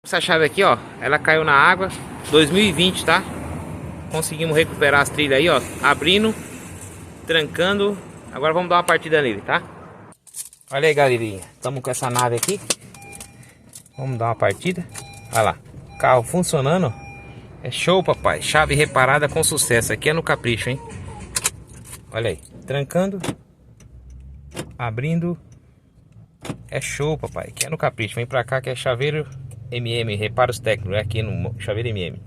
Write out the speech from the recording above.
Essa chave aqui, ó, ela caiu na água 2020, tá? Conseguimos recuperar as trilhas aí, ó, abrindo, trancando. Agora vamos dar uma partida nele, tá? Olha aí, galerinha, estamos com essa nave aqui. Vamos dar uma partida. Olha lá, carro funcionando. É show, papai. Chave reparada com sucesso. Aqui é no capricho, hein? Olha aí, trancando, abrindo. É show, papai. Aqui é no capricho. Vem pra cá que é chaveiro MM, reparos técnicos. É aqui no chaveiro MM.